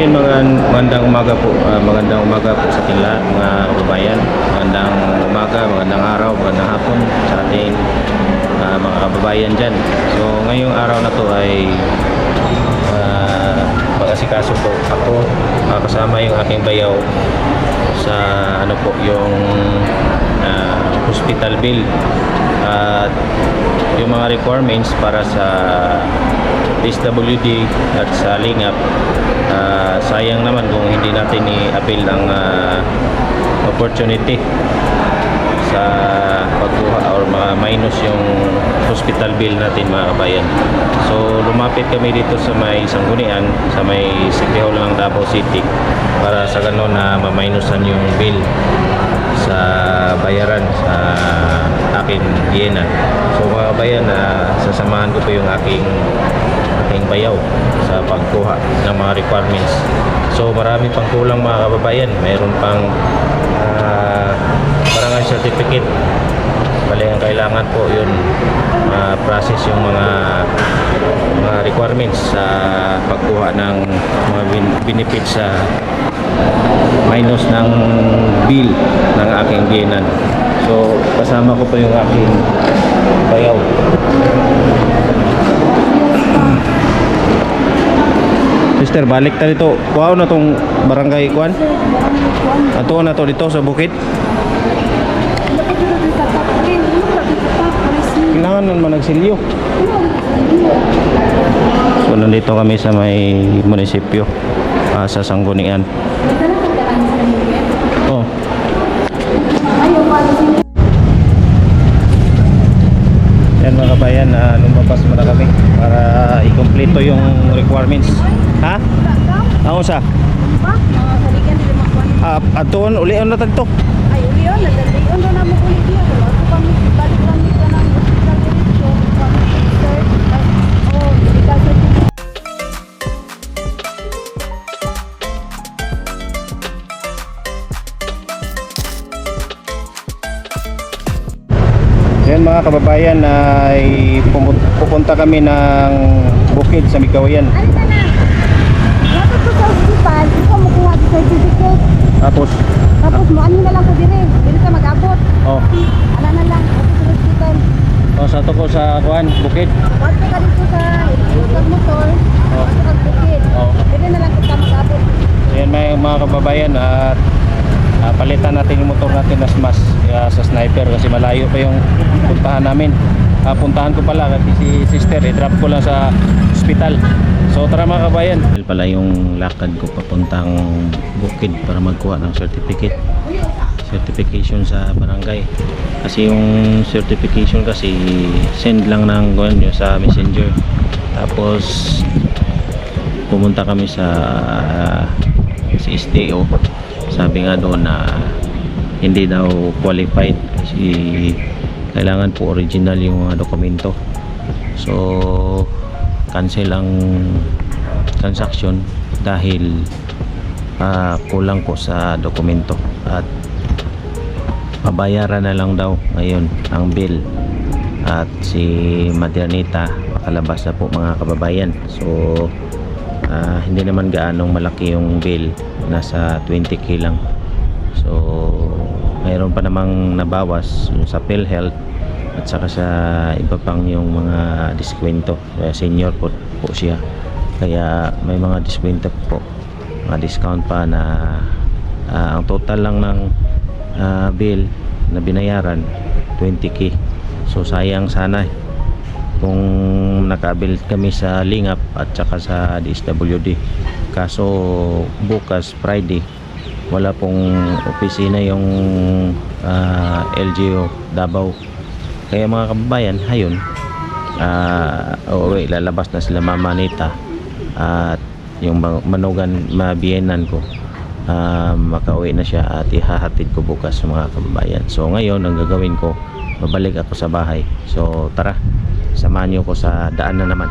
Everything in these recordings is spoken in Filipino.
yun, magandang umaga po. Magandang umaga po sa ating lahat, mga kababayan. Magandang umaga, magandang araw, magandang hapon sa ating mga kababayan dyan. So ngayong araw na to ay mag-asikaso po ako, kasama yung aking bayaw sa ano po, yung hospital bill at yung mga requirements para sa DSWD at sa Lingap. Sayang naman kung hindi natin i-appeal ang opportunity sa pagkuha or mga minus yung hospital bill natin, mga kabayan. So lumapit kami dito sa may Sanggunian, sa may City Hall ng Davao City, para sa ganon na maminusan yung bill sa bayaran sa aking Vienna. So mga kabayan, sasamahan ko po yung aking bayaw sa pagkuha ng mga requirements. So marami pang kulang, mga kababayan. Mayroon pang barangay certificate. Bali ang kailangan po yun, process yung mga requirements sa pagkuha ng mga benefits sa minus ng bill ng aking biyenan. So kasama ko po yung aking bayaw. Sister, balik ta dito. Kuha na tong barangay kuan. Ato na to dito sa bukid. Kailangan naman nagsilyo. So nandito kami sa may munisipyo, sa Sanggunian. Oh. Yan mga kabayan, lumabas muna kami para i-kompleto yung requirements. Ha? Ako sa? Atuon, ulion na tagto. Ay, ulion na, dalion na mo ulit niya. Wala ko kami, balik kami ka ng hospital direction. Oh, medical certificate. Yan mga kababayan, ay pupunta kami ng bukid sa Migawayan. Ano ka na? Lapit ko sa hospital, ikaw mo kuha sa certificate. Tapos mo, ano na lang ko dire. Dili ka mag-abot. Oh. Ano na lang, ako sa hospital. Oh, sa to ko sa kuan, bukid. Ba't ka dito sa motor, Oh. sa bukid. Oh. Dili na lang kita mag-abot. Yan mga kababayan, at palitan natin yung motor natin na smash sa sniper kasi malayo pa yung puntahan namin. Puntahan ko pala kasi si sister, i-drop ko lang sa hospital. So tara mga kabayan. Pala yung lakad ko papuntang bukid para magkuha ng certification sa barangay. Kasi yung certification kasi send lang ng ganyan sa messenger. Tapos pumunta kami sa SDO. Sabi nga doon na hindi daw qualified kasi kailangan po original yung mga dokumento. So cancel ang transaction dahil kulang po sa dokumento at pabayaran na lang daw ngayon ang bill. At si Madernita makalabas na po, mga kababayan. So hindi naman gaanong malaki yung bill, nasa 20k lang. So mayroon pa namang nabawas sa PhilHealth at saka sa iba pang yung mga diskwento. Senior po siya, kaya may mga diskwento po, mga discount pa na ang total lang ng bill na binayaran 20k. So sayang sana kung nakabil kami sa Lingap at saka sa DSWD. Kaso bukas Friday wala pong opisina yung LGU Davao. Kaya mga kababayan, hayon lalabas na sila Mama Anita at yung manugan mabienan ko, makauwi na siya at ihahatid ko bukas, mga kababayan. So ngayon ang gagawin ko, babalik ako sa bahay. So tara, samahan niyo ko sa daan na naman.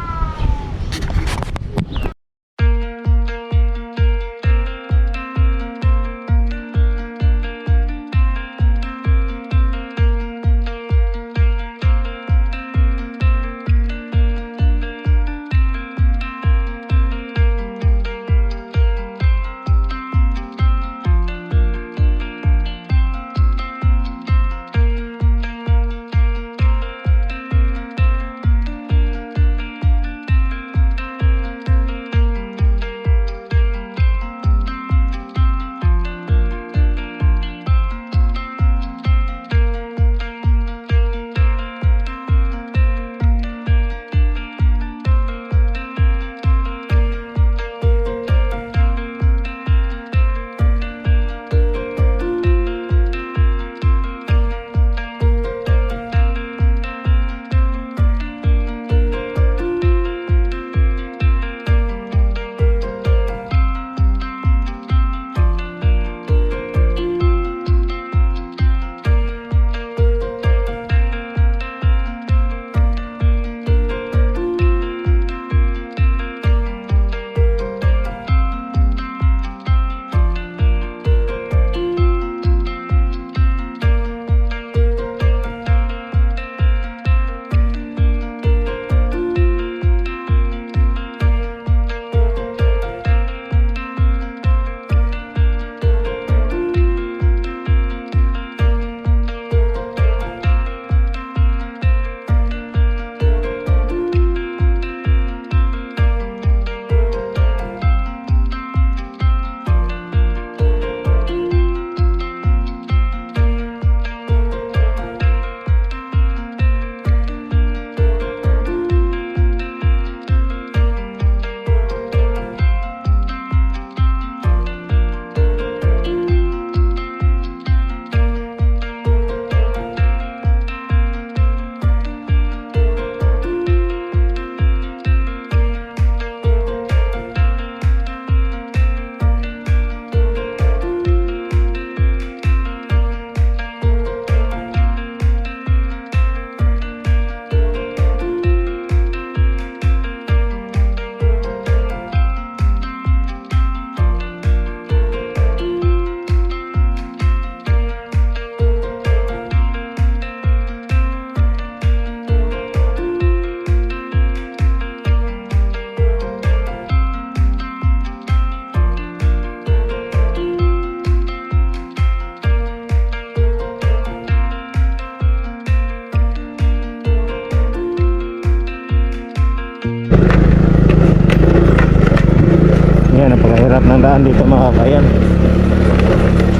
Yan, napakahirap ng daan dito mga kabayan.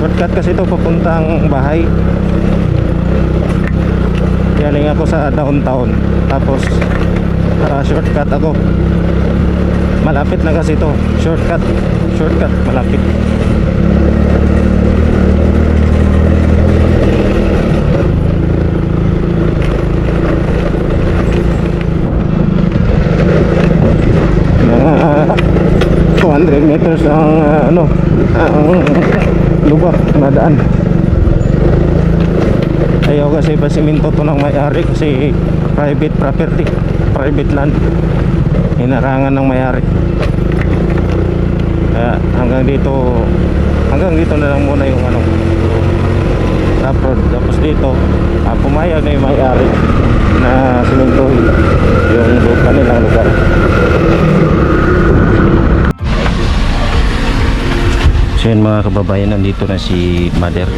Shortcut kasi ito papuntang bahay. Galing ako sa downtown. Tapos shortcut ako. Malapit na kasi ito. Shortcut malapit. Mga 200 meters ang ang lugar na daan. Ayaw kasi pasiminto to ng may-ari kasi private property, private land. Hinarangan ng may-ari. Kaya hanggang dito na lang muna yung tapos dito pumayag na yung may-ari na simintuhin yung kanilang lugar. So yun mga kababayan, nandito na si Mother.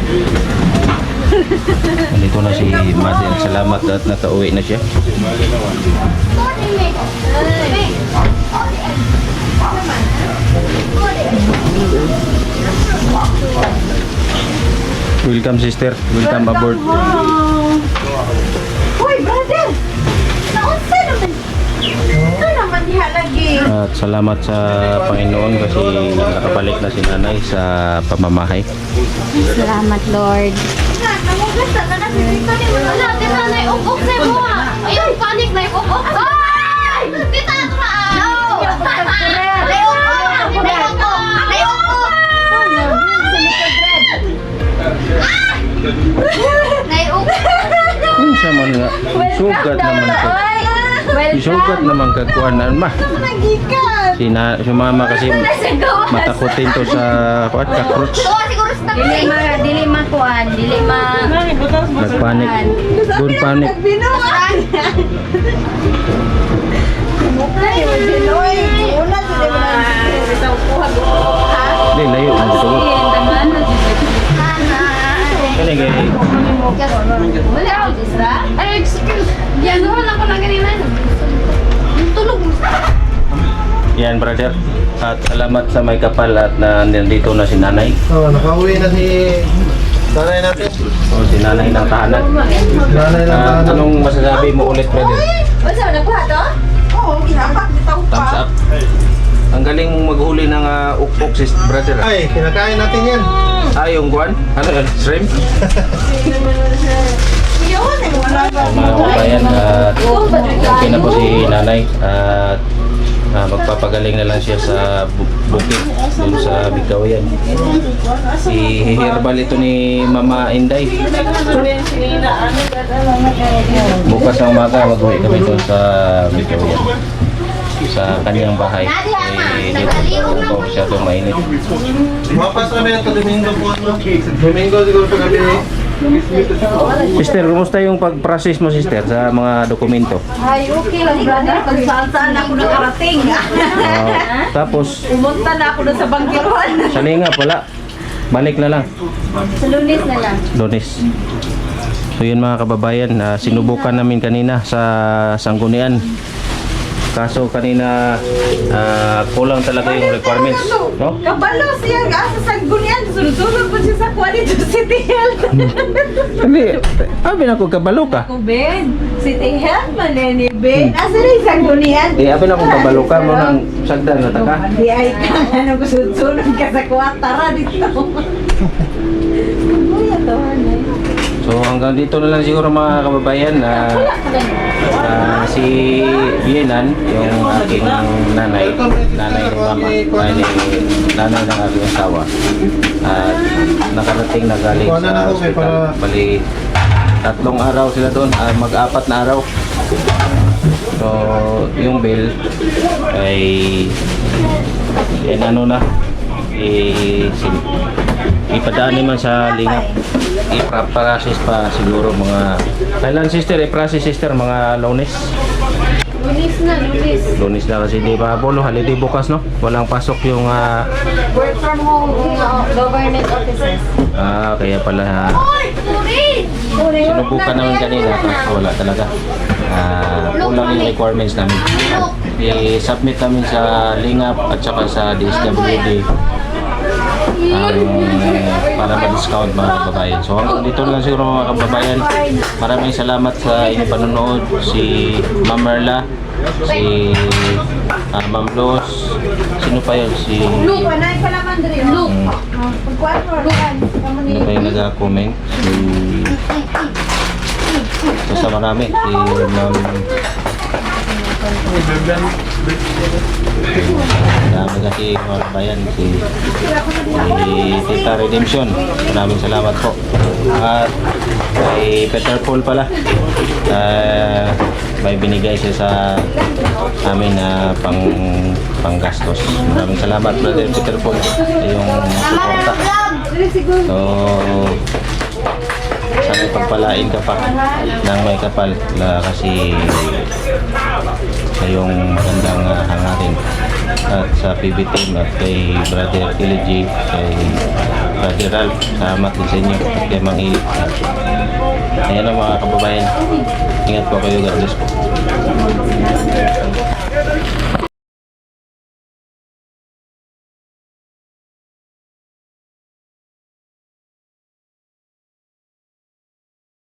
Nandito na si Mother. Salamat at nakauwi na siya. Welcome sister. Welcome aboard. Hoy, brother! Naunsa naman? Ito naman diha lagi. At salamat sa Panginoon kasi nakabalik na si nanay sa pamamahay. Salamat, Lord. Namugasta na na si Tita ni mo. Wala, Tita na yung uk-uk na mo. Ayun, panik na yung uk-uk. Ay! Tita, tuma! No! Sa man nga, sugat naman ka. Sugat naman ka kuanan ma. Si mama kasi matakotin to sa cockroach. Dili ma kuan, dili ma Nagpanik. Doon panik. Hindi, layo. Nandito ko. Kani gani. Wala ako disra. Ay, excuse. Yan naman ako na ganina. Tulog. Yan brother. At salamat sa may kapal at nandito na si nanay. Nakauwi na si nanay natin. O si nanay ng tahanan. Nanay ng tahanan. Anong masasabi mo ulit brother? What's up, nagkuha to? Oo, ginapak. Bitaw Thumbs up. Ang galing mong maghuli ng ukpok sis brother. Ay, kinakain natin yan. Yung guwan? Ano yun? Shrimp? Yun, eh, wala ba? Mga kabayan, okay na po si nanay at magpapagaling na lang siya sa bukid dun sa Bigawayan. I-herbal ito ni Mama Inday. Bukas ng umaga mag-uwi kami dun sa Bigawayan, sa kanyang bahay. Dito masyadong mainit. Mapas kami ng Domingo po. Domingo siguro sa gabi. Sister, kumusta yung pag-process mo sister sa mga dokumento? Ay, okay lang, brother. Kung saan ako nakarating. Tapos, Pumunta na ako doon sa bangkiruan. sa linga pala, balik na lang. Sa Lunes na lang. Lunes. So yun mga kababayan, sinubukan namin kanina sa Sanggunian. Kaso kanina kulang talaga yung requirements, no? Kabalo siya, asa sa gunian. Sunod-sunod po siya sa Quality City Health. Hindi, abin ako kabalo ka. Ako, Ben. City Health man ni Ben. Asa na sa gunian? Abin ako kabalo ka mo ng sagdan na taka. Di ay ka, ano ko sunod ka sa kwatara dito. Kuya to, hanay. So hanggang dito na lang siguro mga kababayan. Si Bienan, yung aking nanay ni mama, nanay ng aking asawa. Nakarating na galing sa hospital. Bali, 3 araw sila doon, mag-4 na araw. So, yung bill ay ipadaan naman sa lingap. I-process pa siguro mga kailan sister, i-process sister mga Lunes. Lunes na kasi di ba Polo, holiday bukas no? Walang pasok yung Work from home, government offices. kaya pala sinubukan namin kanina kaso wala talaga. Kulang yung requirements namin. i-submit namin sa Lingap at saka sa DSWD para ma-discount mga kababayan. So hanggang dito na lang siguro mga kababayan. Maraming salamat sa inyong panonood. Si Ma'am Merla, si Ma'am Los, sino pa yun? Si Luke, anay pala man diri. Luke. Pagkuan mo, ano pa yung nag-comment? Basta marami. Si Ma'am dami kasi mga kabayan. Si Tita Redemption, maraming salamat po. At kay Peter Paul pala, may binigay siya sa amin na panggastos. Maraming salamat brother Peter Paul sa iyong suporta. So sana pagpalain ka pa ng may kapal kasi sa iyong magandang hangarin. At sa PB team at kay Brother Iligi, kay Brother Ralph, salamat din sa inyo at kay Mang Ili. Ayan ang mga kababayan, ingat po kayo, God bless po.